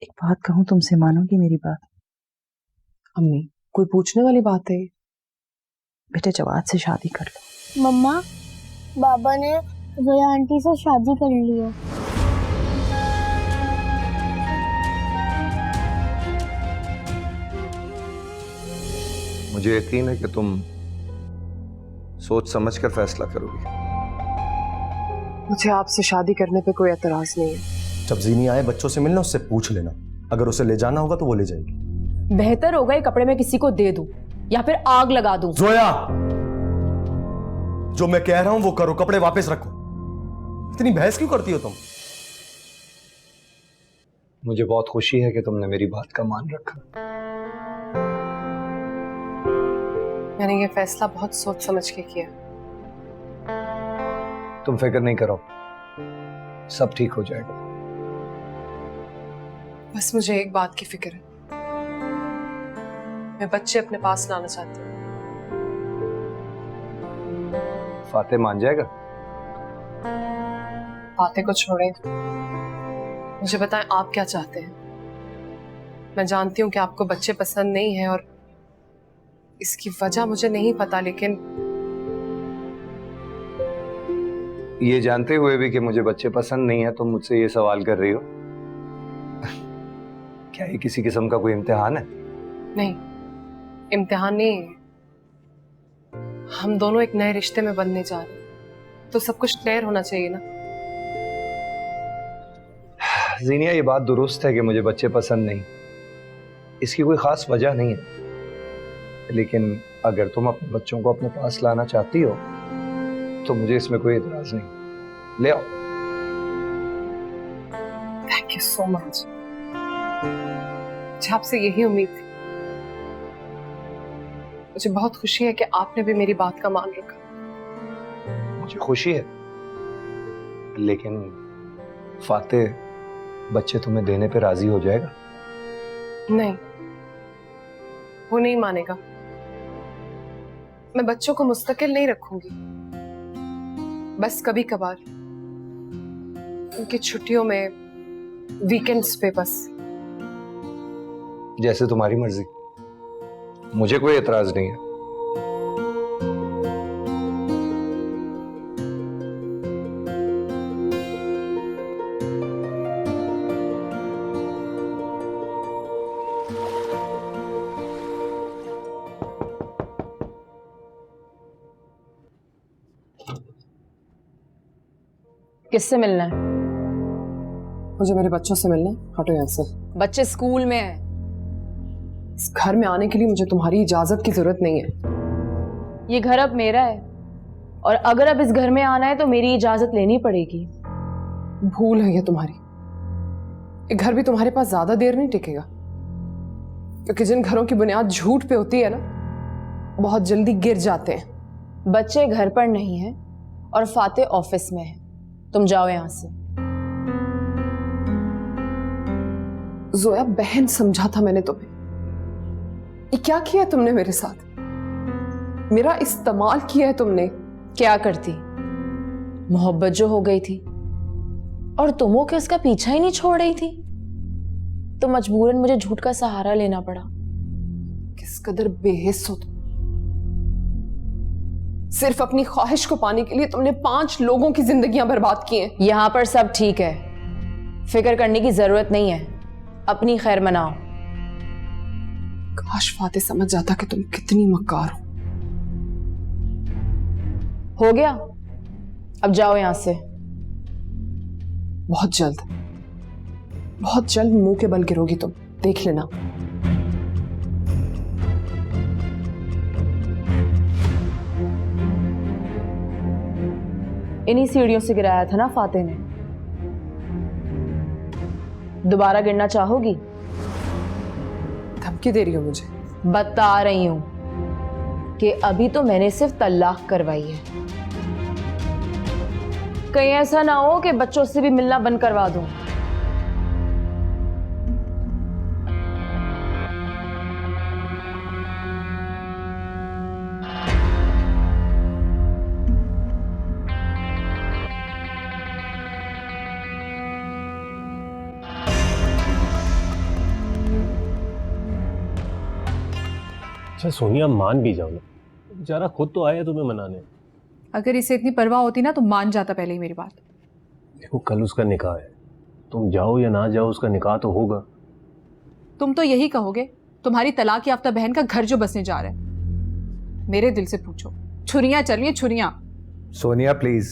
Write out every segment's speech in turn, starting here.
एक बात कहूं, तुमसे मानोगी मेरी बात? अम्मी, कोई पूछने वाली बात है? बेटे जवाद से शादी कर लो। मम्मा, बाबा ने जोया आंटी से शादी कर ली है। मुझे यकीन है कि तुम सोच समझकर फैसला करोगी। मुझे आपसे शादी करने पे कोई एतराज नहीं है। जब जीनी आए बच्चों से मिलना, उससे पूछ लेना। अगर उसे ले जाना होगा तो वो ले जाएगी। बेहतर होगा ये कपड़े में किसी को दे दूं या फिर आग लगा दूं। जोया, जो मैं कह रहा हूं वो करो, कपड़े वापस रखो। इतनी बहस क्यों करती हो तुम? मुझे बहुत खुशी है कि तुमने मेरी बात का मान रखा। मैंने ये फैसला बहुत सोच समझ के किया। तुम फिक्र नहीं करो, सब ठीक हो जाएगा। बस मुझे एक बात की फिक्र है। मैं बच्चे अपने पास लाना चाहती हूँ। फाते मान जाएगा? बातें को छोड़े, मुझे बताएं आप क्या चाहते हैं। मैं जानती हूँ कि आपको बच्चे पसंद नहीं है और इसकी वजह मुझे नहीं पता, लेकिन ये जानते हुए भी कि मुझे बच्चे पसंद नहीं है तुम मुझसे ये सवाल कर रही हो? क्या ये किसी किस्म का कोई इम्तिहान है? नहीं, इम्तिहान नहीं है। हम दोनों एक नए रिश्ते में बनने जा रहे हैं, तो सब कुछ क्लियर होना चाहिए ना। जीनिया, ये बात दुरुस्त है कि मुझे बच्चे पसंद नहीं, इसकी कोई खास वजह नहीं है। लेकिन अगर तुम अपने बच्चों को अपने पास लाना चाहती हो तो मुझे इसमें कोई इतराज नहीं। ले आओ। Thank you so much. मुझे आपसे यही उम्मीद थी। मुझे बहुत खुशी है कि आपने भी मेरी बात का मान रखा। मुझे खुशी है, लेकिन फाते बच्चे तुम्हें देने पे राजी हो जाएगा? नहीं, वो नहीं मानेगा। मैं बच्चों को मुस्तकिल नहीं रखूंगी, बस कभी कभार उनकी छुट्टियों में, वीकेंड्स पे बस। जैसे तुम्हारी मर्जी, मुझे कोई एतराज नहीं है। किससे मिलना है? मुझे मेरे बच्चों से मिलना है। हटो यहाँ से। बच्चे स्कूल में हैं। इस घर में आने के लिए मुझे तुम्हारी इजाजत की जरूरत नहीं है। ये घर अब मेरा है और अगर अब इस घर में आना है तो मेरी इजाजत लेनी पड़ेगी। भूल है ये तुम्हारी। ये घर भी तुम्हारे पास ज्यादा देर नहीं टिकेगा, क्योंकि जिन घरों की बुनियाद झूठ पे होती है ना, बहुत जल्दी गिर जाते हैं। बच्चे घर पर नहीं है और फाते ऑफिस में है। तुम जाओ यहां से। जोया बहन समझा था मैंने तुम्हें। ये क्या किया तुमने मेरे साथ? मेरा इस्तेमाल किया है तुमने। क्या करती? मोहब्बत जो हो गई थी और तुम हो कि उसका पीछा ही नहीं छोड़ रही थी, तो मजबूरन मुझे झूठ का सहारा लेना पड़ा। किस कदर बेहिस हो तुम। सिर्फ अपनी ख्वाहिश को पाने के लिए तुमने 5 लोगों की जिंदगियां बर्बाद की हैं। यहां पर सब ठीक है, फिक्र करने की जरूरत नहीं है। अपनी खैर मनाओ। काश फाते समझ जाता कि तुम कितनी मक्कार हो गया, अब जाओ यहां से। बहुत जल्द मुंह के बल गिरोगी तुम, देख लेना। इन्हीं सीढ़ियों से गिराया था ना फाते ने। दोबारा गिरना चाहोगी? धमकी दे रही हो मुझे? बता रही हूं कि अभी तो मैंने सिर्फ तलाक करवाई है। कहीं ऐसा ना हो कि बच्चों से भी मिलना बंद करवा दूं। अच्छा सोनिया, मान भी जाओ ना, बेचारा खुद तो आया तुम्हें मनाने। अगर इसे इतनी परवाह होती ना तो मान जाता पहले ही मेरी बात। देखो कल उसका निकाह है, तुम जाओ या ना जाओ उसका निकाह तो होगा। तुम तो यही कहोगे, तुम्हारी तलाक याफ्ता बहन का घर जो बसने जा रहा है। मेरे दिल से पूछो, छुरियां चल रही हैं, छुरियां। सोनिया प्लीज।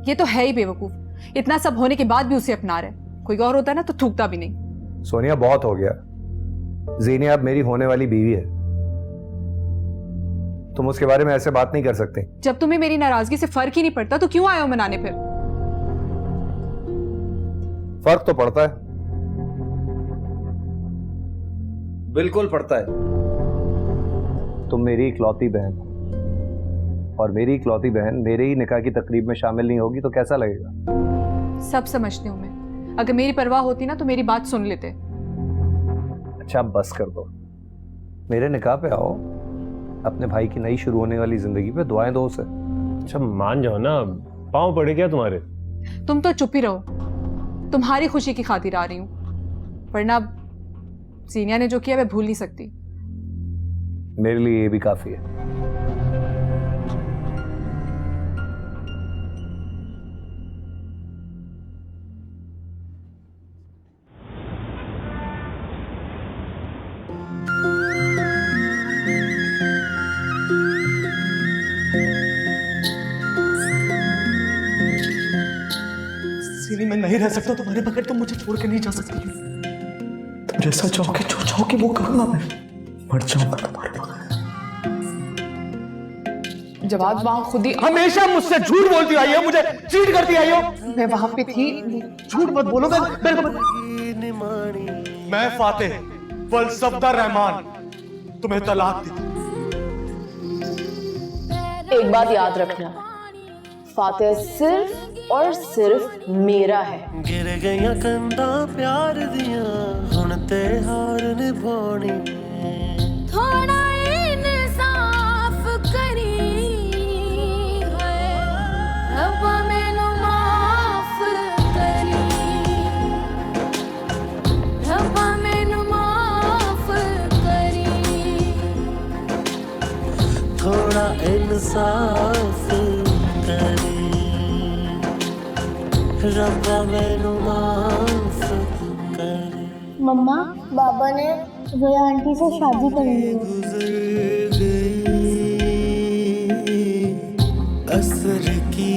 ये तो है ही बेवकूफ, इतना सब होने के बाद भी उसे अपना रहे। कोई और होता ना तो थूकता भी नहीं। सोनिया बहुत हो गया। ज़ीनिया अब मेरी होने वाली बीवी है, तुम उसके बारे में ऐसे बात नहीं कर सकते। जब तुम्हें मेरी नाराजगी से फर्क ही नहीं पड़ता तो क्यों आए हो मनाने फिर? फर्क तो पड़ता है, बिल्कुल पड़ता है। तुम मेरी इकलौती बहन हो, और मेरी इकलौती बहन मेरे ही निकाह की तकरीब में शामिल नहीं होगी तो कैसा लगेगा? सब समझती हूँ मैं, अगर मेरी परवाह होती ना तो मेरी बात सुन लेते। अच्छा अब बस कर दो, मेरे निकाह पे आओ, अपने भाई की नई शुरू होने वाली जिंदगी पे दुआएं दो उसे। अच्छा मान जाओ ना, पाँव पड़े क्या तुम्हारे? तुम तो चुप ही रहो, तुम्हारी खुशी की खातिर आ रही हूँ, वरना सीनिया ने जो किया मैं भूल नहीं सकती। मेरे लिए ये भी काफी है। सीनी, मैं नहीं रह सकता तुम्हारे बगैर, तुम मुझे छोड़ के नहीं जा सकती। तुम जैसा चाहोगे, जो चाहोगे वो करूंगा मैं। मर जाऊंगा तुम्हारे बगैर। जवाब वहां खुद ही हमेशा मुझसे झूठ बोलती आई हो, मुझे चीट करती आई हो। मैं वहां पे थी। झूठ मत बोलो। मैं फातेह वलसफ्दर रहमान तुम्हें तलाक दी। एक बात याद रखना, फातेह सिर्फ और सिर्फ मेरा है। गिर गया कंधा प्यार दिया, हुण ते हार निभानी। थोड़ा इंसाफ करी रब मैनू माफ करी, रब मैनू माफ करी। थोड़ा इंसाफ करी, रब्बा मैनू माफ करी। मम्मा, बाबा ने जोया आंटी से शादी कर ली है। गुजर गई असर की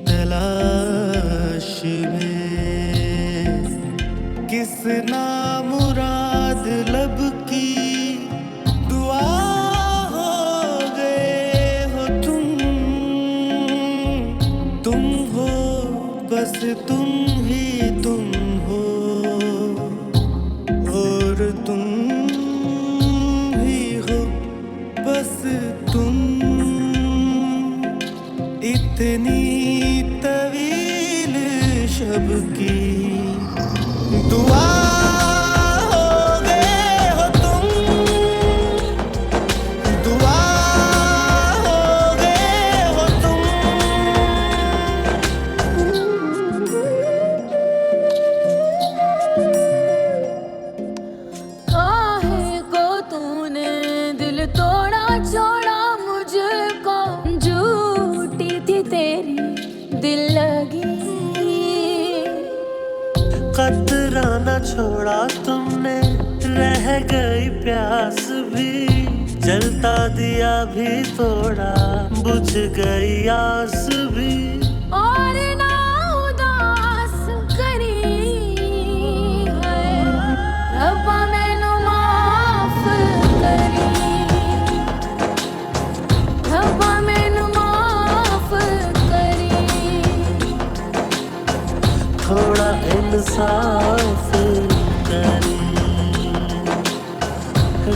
तलाश में, किस नामुराद लब की दुआ हो गए हो तुम हो बस तुम ही तुम हो, और तुम ही हो बस तुम। इतनी तवील शब की दुआ हो गए हो तुम, दुआ हो गए हो तुम। काहे को तूने दिल तोड़ा, छोड़ा मुझको, झूठी थी तेरी दिल लगी। कतरा न छोड़ा तुमने, रह गई प्यास भी, जलता दिया भी तोड़ा, बुझ गई आस भी। और ना उदास करी है, रब्बा मैनू माफ करी, रब्बा मैनू माफ करी। थोड़ा इंसाफ करी,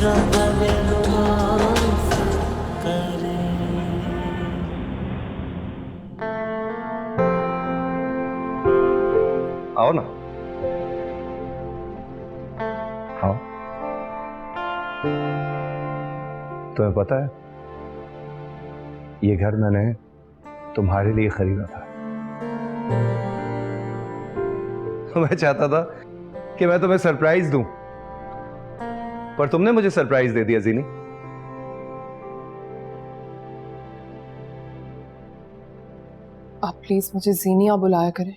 रब्बा मैनू माफ करी। आओ ना, आओ। तुम्हें पता है ये घर मैंने तुम्हारे लिए खरीदा था। मैं चाहता था कि मैं तुम्हें सरप्राइज दूं, पर तुमने मुझे सरप्राइज दे दिया जीनी। आप प्लीज मुझे जीनिया बुलाया करें।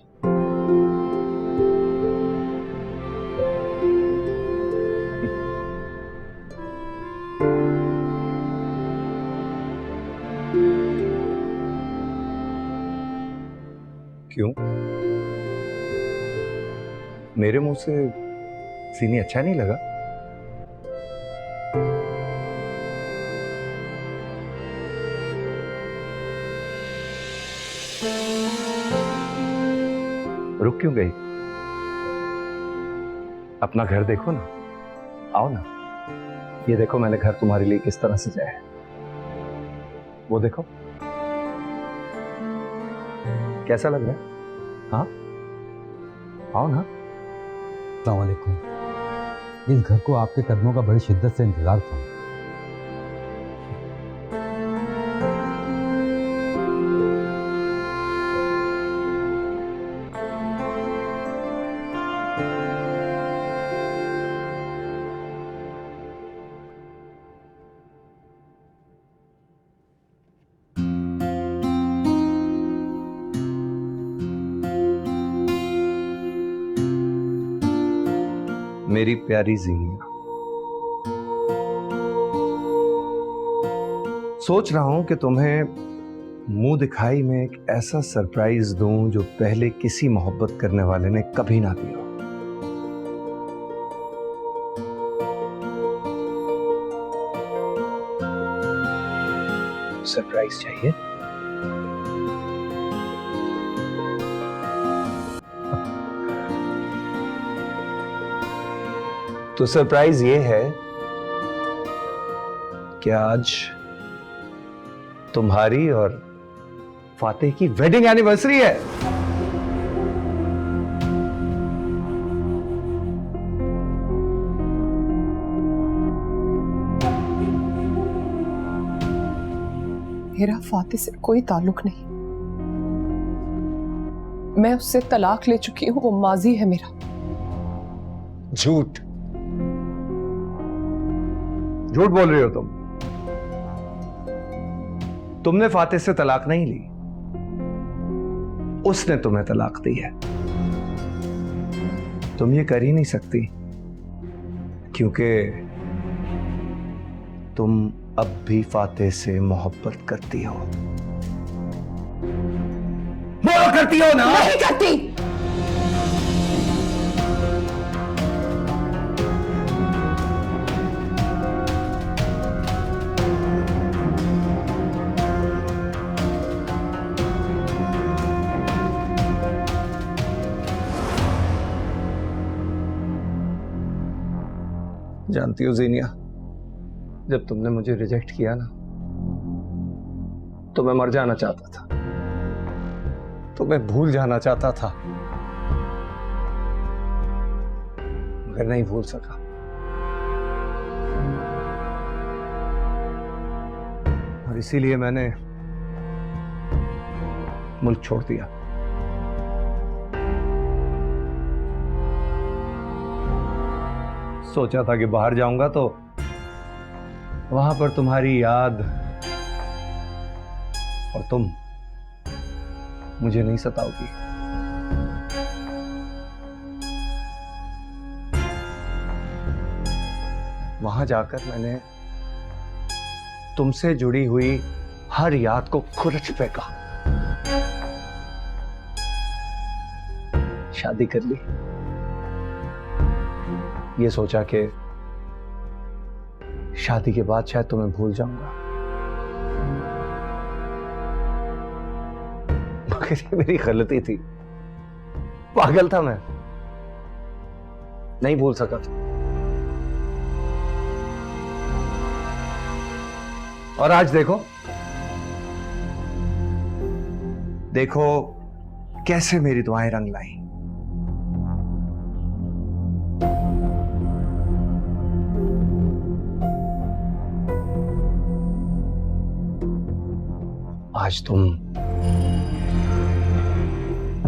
क्यों? मेरे मुंह से सीनी अच्छा नहीं लगा? रुक क्यों गई? अपना घर देखो ना, आओ ना। ये देखो मैंने घर तुम्हारे लिए किस तरह सजाया है, वो देखो कैसा लग रहा है? हाँ, आओ ना। अस्सलाम वालेकुम। इस घर को आपके कदमों का बड़ी शिद्दत से इंतजार था। मेरी प्यारी जीनिया, सोच रहा हूं कि तुम्हें मुंह दिखाई में एक ऐसा सरप्राइज दूं जो पहले किसी मोहब्बत करने वाले ने कभी ना दिया। सरप्राइज चाहिए? तो सरप्राइज ये है कि आज तुम्हारी और फातेह की वेडिंग एनिवर्सरी है। मेरा फातेह से कोई ताल्लुक नहीं। मैं उससे तलाक ले चुकी हूं, वो माजी है मेरा। झूठ झूठ बोल रही हो तुम। तुमने फातेह से तलाक नहीं ली, उसने तुम्हें तलाक दी है। तुम ये कर ही नहीं सकती क्योंकि तुम अब भी फातेह से मोहब्बत करती हो। बोलो करती हो ना? नहीं करती। जानती हो जीनिया, जब तुमने मुझे रिजेक्ट किया ना तो मैं मर जाना चाहता था, तो मैं भूल जाना चाहता था, मगर नहीं भूल सका। और इसीलिए मैंने मुल्क छोड़ दिया। सोचा था कि बाहर जाऊंगा तो वहां पर तुम्हारी याद और तुम मुझे नहीं सताओगी। वहां जाकर मैंने तुमसे जुड़ी हुई हर याद को खुरच फेंका। शादी कर ली, ये सोचा कि शादी के बाद शायद तुम्हें भूल जाऊंगा, मगर ये मेरी गलती थी। पागल था मैं, नहीं भूल सका था। और आज देखो देखो कैसे मेरी दुआएं रंग लाई। आज तुम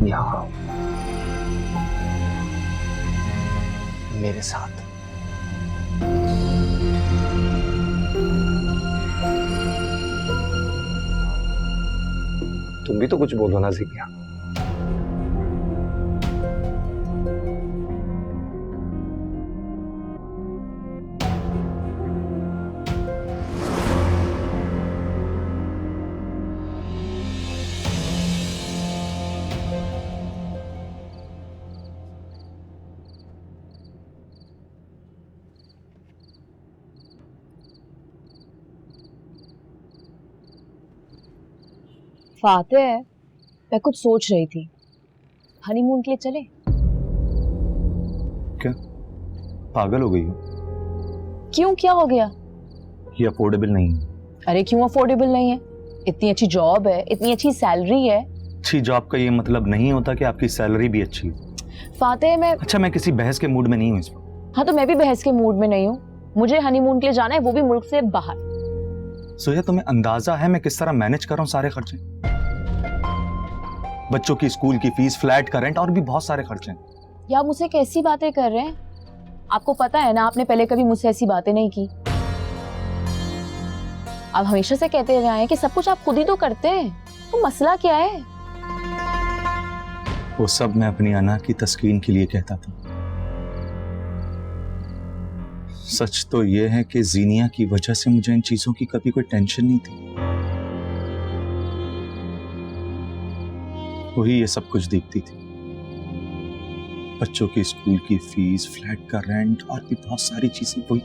यहां हो मेरे साथ। तुम भी तो कुछ बोलो ना ज़ीनिया। फातेह, मैं कुछ सोच रही थी, हनीमून के लिए चले? क्या पागल हो गई हो? क्यों, क्या हो गया? ये अफोर्डेबल नहीं है। अरे क्यों अफोर्डेबल नहीं है? इतनी अच्छी जॉब है, इतनी अच्छी सैलरी है। अच्छी जॉब का ये मतलब नहीं होता कि आपकी सैलरी भी अच्छी हो। फातेह, मैं किसी बहस के मूड में नहीं हूँ इस वक्त। हाँ तो मैं भी बहस के मूड में नहीं हूँ। मुझे हनीमून के लिए जाना है, वो भी मुल्क से बाहर। सोया, तुम्हें अंदाजा है मैं किस तरह मैनेज कर रहा हूँ सारे खर्चे? बच्चों की स्कूल की फीस, फ्लैट का रेंट और भी बहुत सारे खर्चे हैं। या आप मुझसे कैसी बातें कर रहे हैं? आपको पता है ना, आपने पहले कभी मुझसे ऐसी बातें नहीं की। आप हमेशा से कहते रहे हैं कि सब कुछ आप खुद ही तो करते हैं, तो मसला क्या है? वो सब मैं अपनी अना की तस्कीन के लिए कहता था। सच तो ये है कि ज़ीनिया की वजह से मुझे इन चीजों की कभी कोई टेंशन नहीं थी। वही ये सब कुछ देखती थी, बच्चों की स्कूल की फीस, फ्लैट का रेंट और भी बहुत सारी चीजें। वही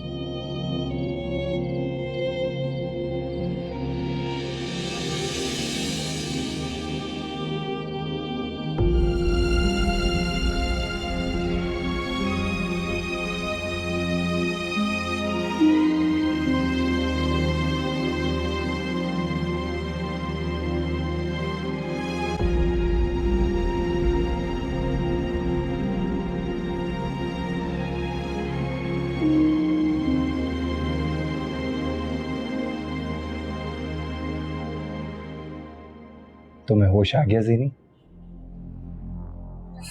तुम्हें होश आ गया ज़ीनी?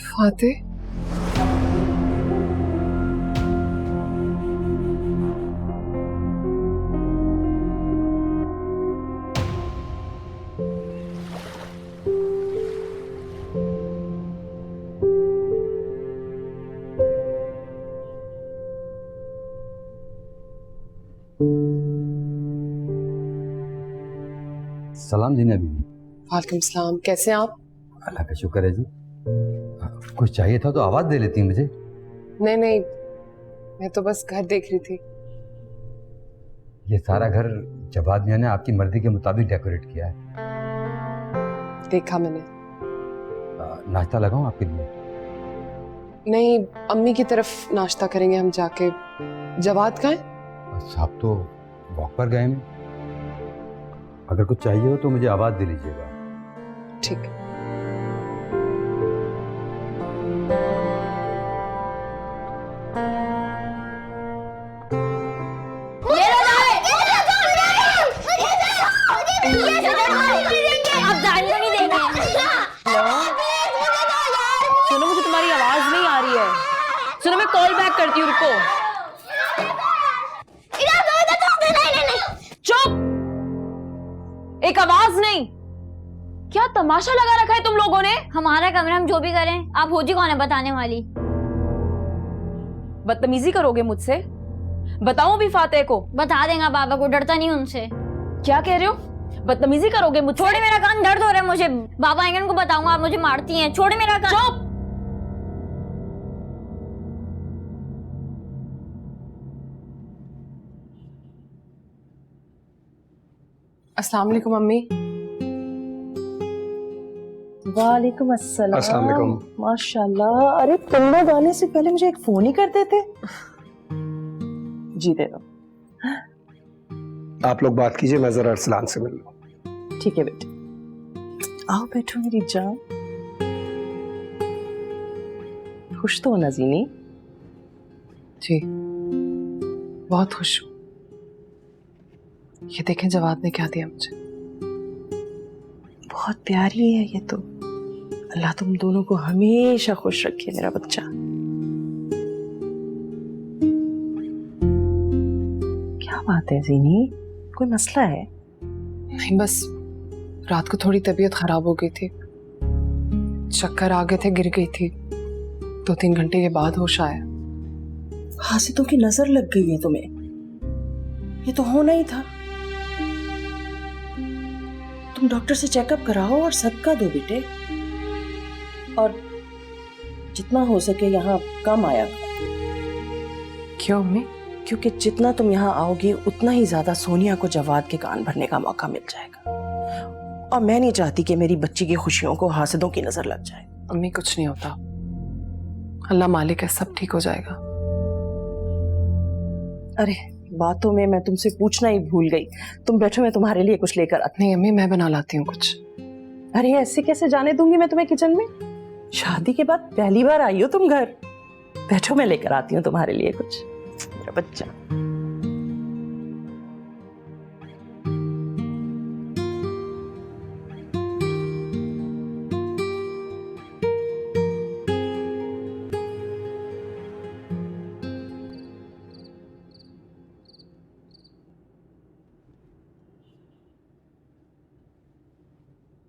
फातेह, सलाम जीना बीवी। वालेकुम सलाम। कैसे हैं आप? अल्लाह का शुक्र है जी। कुछ चाहिए था तो आवाज दे लेती मुझे। नहीं नहीं, मैं तो बस घर देख रही थी। ये सारा घर जवाद मियां ने आपकी मर्जी के मुताबिक डेकोरेट किया है। देखा मैंने। नाश्ता लगाऊं आपके लिए? नहीं, अम्मी की तरफ नाश्ता करेंगे हम जाके। जवाद कहाँ है? साहब तो वॉक पर गए हैं। अगर कुछ चाहिए हो तो मुझे आवाज दे लीजिएगा। ठीक है। सुनो, मुझे तुम्हारी आवाज नहीं आ रही है। सुनो, मैं कॉल बैक करती हूँ, रुको। चुप! एक आवाज नहीं। क्या तमाशा लगा रखा है तुम लोगों ने? हमारा कमरा, हम जो भी करें। आप होजी कौन है बताने वाली? बदतमीजी करोगे मुझसे? बताऊं भी फातेह को? बता देगा बाबा को, डरता नहीं उनसे। क्या कह रहे हो? बदतमीजी करोगे मुझसे? छोड़े मेरा कान, दर्द हो रहा है मुझे। बाबा आएंगे, उनको बताऊंगा आप मुझे मारती हैं। छोड़े मेरा कान। चुप! अस्सलाम वालेकुम अम्मी। वालेकुम अस्सलाम। अस्सलाम वालेकुम। माशाल्लाह। अरे तुम लोग आने से पहले मुझे एक फोन ही कर देते। जी दे दो। आप लोग बात कीजिए, मैं जरा अरसलान से मिल लूं। ठीक है बेटे, आओ बैठो मेरी जान। खुश तो हो ना ज़ीनी? जी, बहुत खुश हूँ। ये देखें जवाद ने क्या दिया मुझे। बहुत प्यारी है ये तो। अल्लाह तुम दोनों को हमेशा खुश रखे मेरा बच्चा। क्या बात है ज़ीनी, कोई मसला है? नहीं, बस रात को थोड़ी तबीयत खराब हो गई थी, चक्कर आ गए थे, गिर गई थी। 2-3 घंटे के बाद होश आया। हासिदों की नजर लग गई है तुम्हें, ये तो होना ही था। तुम डॉक्टर से चेकअप कराओ और सदका दो बेटे, और जितना हो सके यहाँ कम आया। क्यों अम्मी? क्योंकि जितना तुम यहाँ आओगी उतना ही ज्यादा सोनिया को जवाद के कान भरने का मौका मिल जाएगा, और मैं नहीं चाहती कि मेरी बच्ची की खुशियों को हासिदों की नजर लग जाए। अम्मी कुछ नहीं होता, अल्लाह मालिक है, सब ठीक हो जाएगा। अरे बातों में मैं तुमसे पूछना ही भूल गई, तुम बैठो, मैं तुम्हारे लिए कुछ लेकर आती। नहीं अम्मी, मैं बना लाती हूँ कुछ। अरे ऐसे कैसे जाने दूंगी मैं तुम्हें किचन में? शादी के बाद पहली बार आई हो तुम घर। बैठो, मैं लेकर आती हूँ तुम्हारे लिए कुछ, मेरा बच्चा।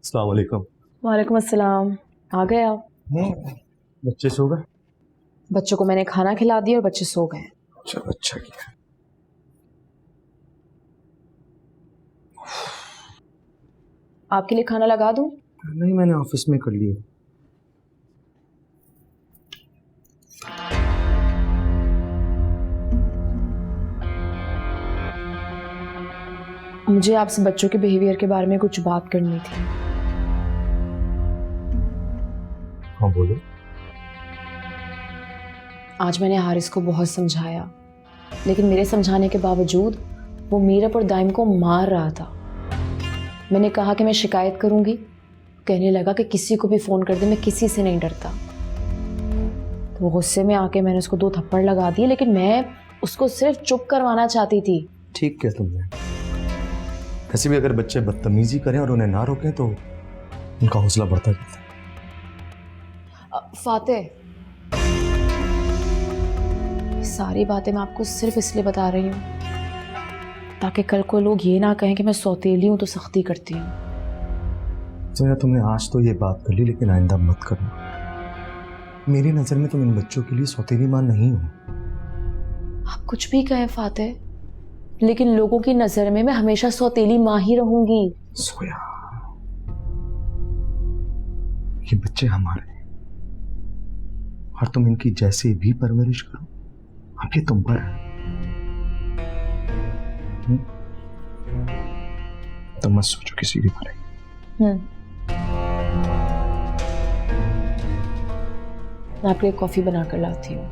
अस्सलाम वालेकुम। वालेकुम अस्सलाम। आ गए आप? बच्चे सो गए? बच्चों को मैंने खाना खिला दिया और बच्चे सो गए। चलो अच्छा किया। आपके लिए खाना लगा दूं? नहीं, मैंने ऑफिस में कर लिया। मुझे आपसे बच्चों के बिहेवियर के बारे में कुछ बात करनी थी। हाँ बोलो। आज मैंने हारिस को बहुत समझाया, लेकिन मेरे समझाने के बावजूद वो मीरब और दाइम को मार रहा था। मैंने कहा कि मैं शिकायत करूंगी, कहने लगा कि किसी को भी फ़ोन कर दे, मैं किसी से नहीं डरता। तो गुस्से में आके मैंने उसको 2 थप्पड़ लगा दिए, लेकिन मैं उसको सिर्फ चुप करवाना चाहती थी। ठीक किया तुमने। वैसे भी अगर बच्चे बदतमीजी करें और उन्हें ना रोकें तो उनका हौसला बढ़ता जाता है। फातेह, सारी बातें मैं आपको सिर्फ इसलिए बता रही हूँ ताकि कल को लोग ये ना कहें कि मैं सौतेली हूँ तो सख्ती करती हूँ। तो यार तुमने आज तो ये बात कर ली, लेकिन आइंदा मत करना। मेरी नज़र में तुम इन बच्चों के लिए सौतेली माँ नहीं हो। आप कुछ भी कहें फातेह, लेकिन लोगों की नज़र में मैं हमेशा सौतेली माँ ही रहूंगी। सोया, ये बच्चे हमारे हैं और तुम इनकी जैसे भी परवरिश करो, अब ये तुम पर है। तुम मत सोचो किसी के बारे में। मैं आपके लिए कॉफी बनाकर लाती हूँ।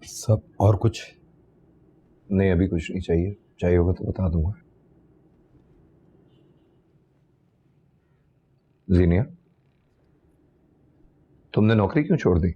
सब और कुछ? नहीं, अभी कुछ नहीं चाहिए, चाहिए होगा तो बता दूंगा। जीनिया, तुमने नौकरी क्यों छोड़ दी?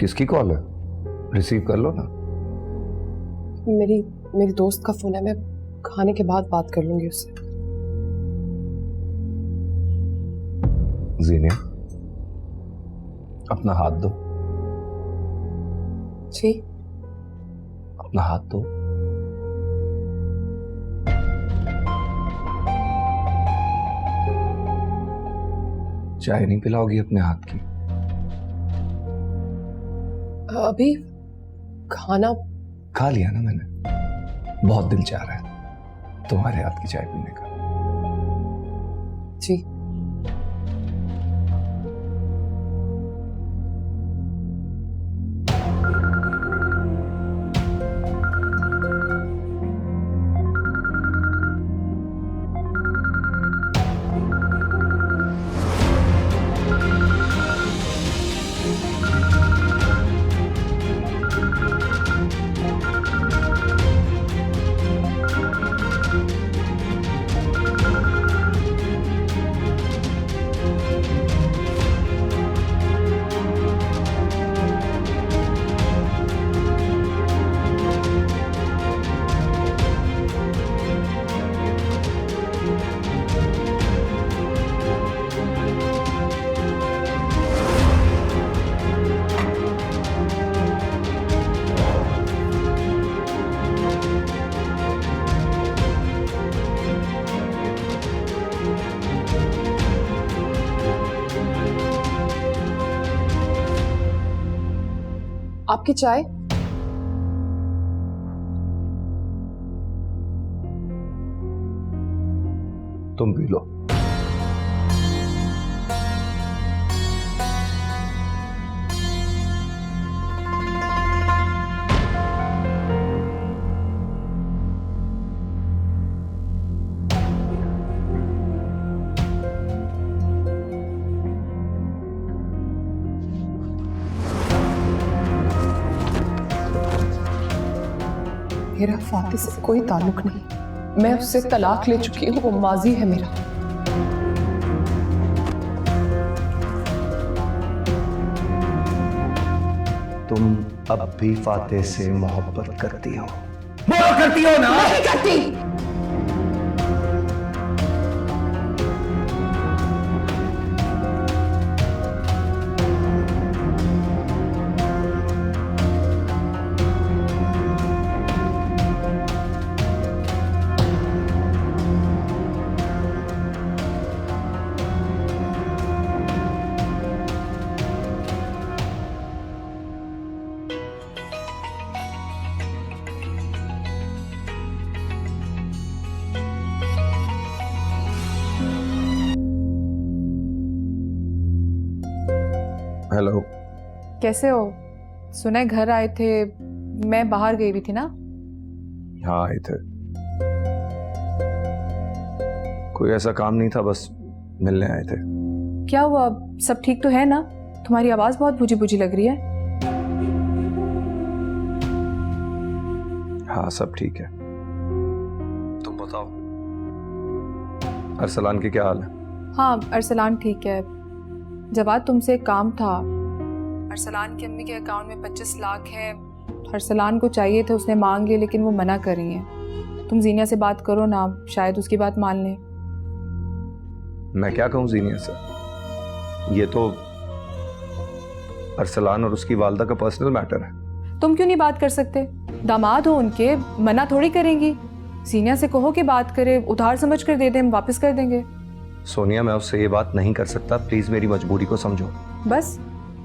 किसकी कॉल है? रिसीव कर लो ना। मेरी दोस्त का फोन है, मैं खाने के बाद बात कर लूंगी उससे। जीनिया, अपना हाथ दो। जी। अपना हाथ दो। चाय नहीं पिलाओगी अपने हाथ की? अभी खाना खा लिया ना मैंने, बहुत दिल चाह रहा है तुम्हारे हाथ की चाय पीने का। जी। आपकी चाय? तुम पी लो। मेरा फातिह से कोई ताल्लुक नहीं, मैं उससे तलाक ले चुकी हूँ, वो माजी है मेरा। तुम अब भी फातिह से मोहब्बत करती हो? बोलो करती हो ना? नहीं करती। हेलो। कैसे हो? सुना घर आए थे, मैं बाहर गई हुई थी ना। हाँ आए थे, कोई ऐसा काम नहीं था, बस मिलने आए थे। क्या हुआ, सब ठीक तो है ना? तुम्हारी आवाज बहुत बुझी बुझी लग रही है। हाँ सब ठीक है, तुम बताओ अरसलान की क्या हाल है? हाँ अरसलान ठीक है। जवाद तुमसे एक काम था। अरसलान की अम्मी के अकाउंट में 25 लाख है, अरसलान को चाहिए थे, उसने मांग लिए लेकिन वो मना कर रही है। तुम जीनिया से बात करो ना, शायद उसकी बात मान ले। मैं क्या कहूँ जीनिया से, ये तो अरसलान और उसकी वालदा का पर्सनल मैटर है। तुम क्यों नहीं बात कर सकते? दामाद हो उनके, मना थोड़ी करेंगी। जीनिया से कहो कि बात करे, उधार समझ कर दे दे, हम वापस कर देंगे। सोनिया मैं उससे ये बात नहीं कर सकता, प्लीज मेरी मजबूरी को समझो। बस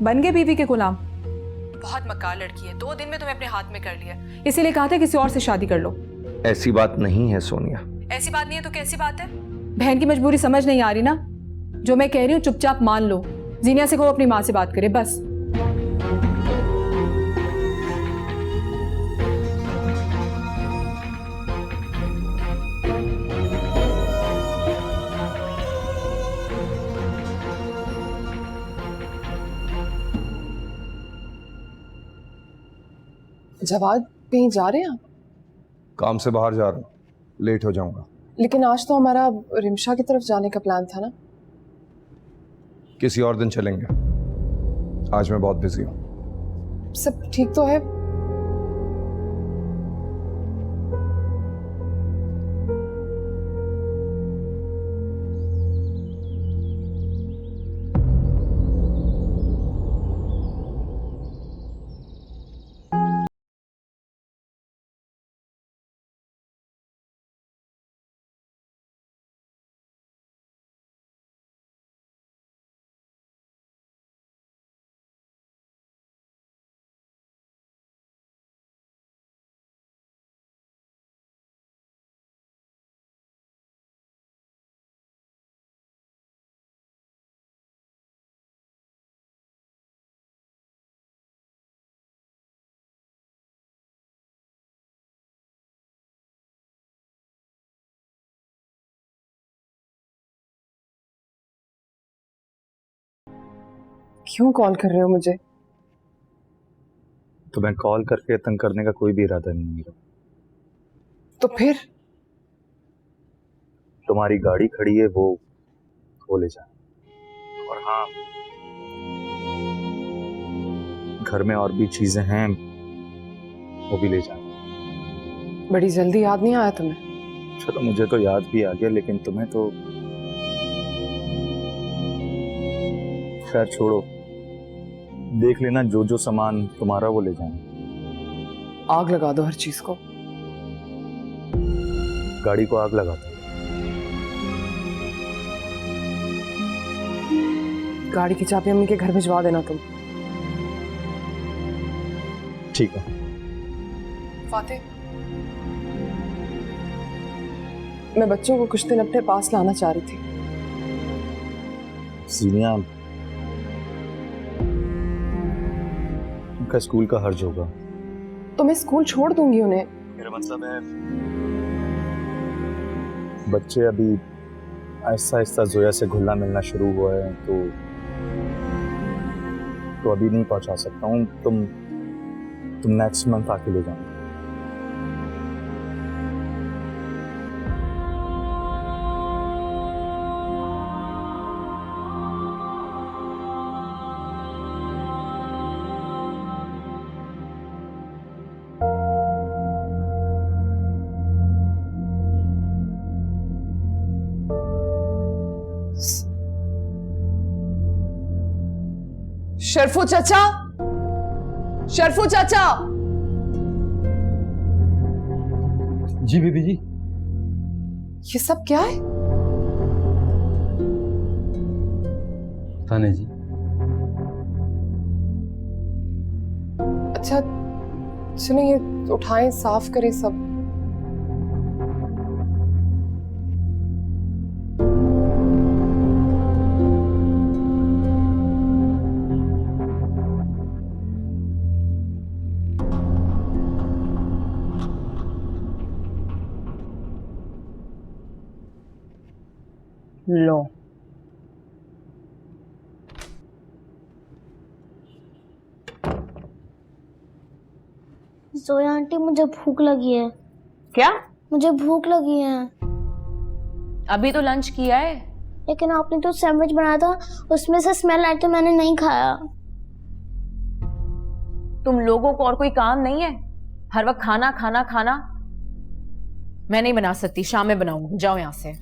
बन गए बीवी के गुलाम। बहुत मक्कार लड़की है, 2 दिन में तुम्हें अपने हाथ में कर लिया, इसीलिए कहा था किसी और से शादी कर लो। ऐसी बात नहीं है सोनिया। ऐसी बात नहीं है तो कैसी बात है? बहन की मजबूरी समझ नहीं आ रही ना? जो मैं कह रही हूँ चुपचाप मान लो। जीनिया से कहो अपनी माँ से बात करे, बस। जवाद कहीं जा रहे हैं आप? काम से बाहर जा रहा हूँ, लेट हो जाऊंगा। लेकिन आज तो हमारा रिमशा की तरफ जाने का प्लान था ना। किसी और दिन चलेंगे, आज मैं बहुत बिजी हूँ। सब ठीक तो है? क्यों कॉल कर रहे हो मुझे? तुम्हें कॉल करके तंग करने का कोई भी इरादा नहीं है मेरा। तो फिर? तुम्हारी गाड़ी खड़ी है, वो ले जा। और हाँ, घर में और भी चीजें हैं, वो भी ले जा। बड़ी जल्दी याद नहीं आया तुम्हें? चलो, मुझे तो याद भी आ गया, लेकिन तुम्हें तो खैर छोड़ो। देख लेना, जो जो सामान तुम्हारा वो ले जाना। आग लगा दो हर चीज को। गाड़ी को आग लगा दो। गाड़ी की चाबी अम्मी के घर भिजवा देना तुम। ठीक है। फातिह, मैं बच्चों को कुछ दिन अपने पास लाना चाह रही थी। सीनिया, उनका स्कूल का हर्ज होगा। तो मैं स्कूल छोड़ दूंगी उन्हें। मेरा मतलब है, बच्चे अभी आहिस्ता आहिस्ता जोया से घुलना मिलना शुरू हुआ है, तो अभी नहीं पहुंचा सकता हूँ। तुम नेक्स्ट मंथ आके ले जाओ। शरफू चाचा, शरफू चाचा। जी बीबी जी। ये सब क्या है? पता नहीं जी। अच्छा चलो, ये उठाएं, साफ करें सब। लो, जोया आंटी, मुझे भूख लगी है। क्या? मुझे भूख लगी है। अभी तो लंच किया है। लेकिन आपने तो सैंडविच बनाया था, उसमें से स्मेल आई तो मैंने नहीं खाया। तुम लोगों को और कोई काम नहीं है? हर वक्त खाना खाना खाना। मैं नहीं बना सकती, शाम में बनाऊंगी। जाओ यहां से।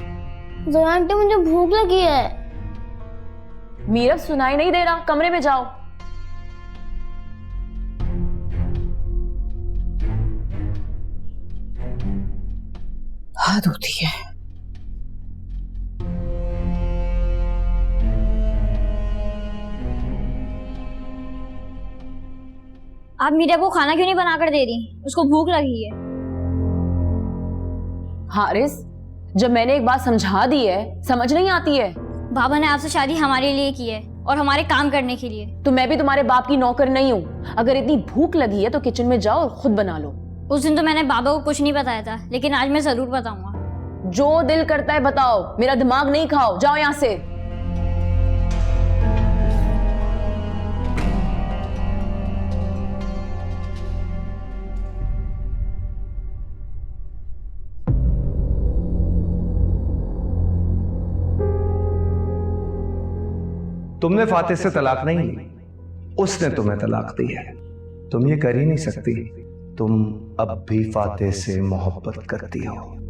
जोया आंटी, मुझे भूख लगी है। मीरा, सुनाई नहीं दे रहा? कमरे में जाओ। हद होती है। आप मीरा को खाना क्यों नहीं बनाकर दे रही? उसको भूख लगी है। हारिस, जब मैंने एक बात समझा दी है, समझ नहीं आती है? बाबा ने आपसे शादी हमारे लिए की है और हमारे काम करने के लिए। तो मैं भी तुम्हारे बाप की नौकर नहीं हूँ। अगर इतनी भूख लगी है तो किचन में जाओ और खुद बना लो। उस दिन तो मैंने बाबा को कुछ नहीं बताया था, लेकिन आज मैं जरूर बताऊंगा। जो दिल करता है बताओ, मेरा दिमाग नहीं खाओ। जाओ यहां से। तुमने फातिह से तलाक नहीं ली, उसने तुम्हें तलाक दी है। तुम ये कर ही नहीं सकती। तुम अब भी फातेह से मोहब्बत करती हो।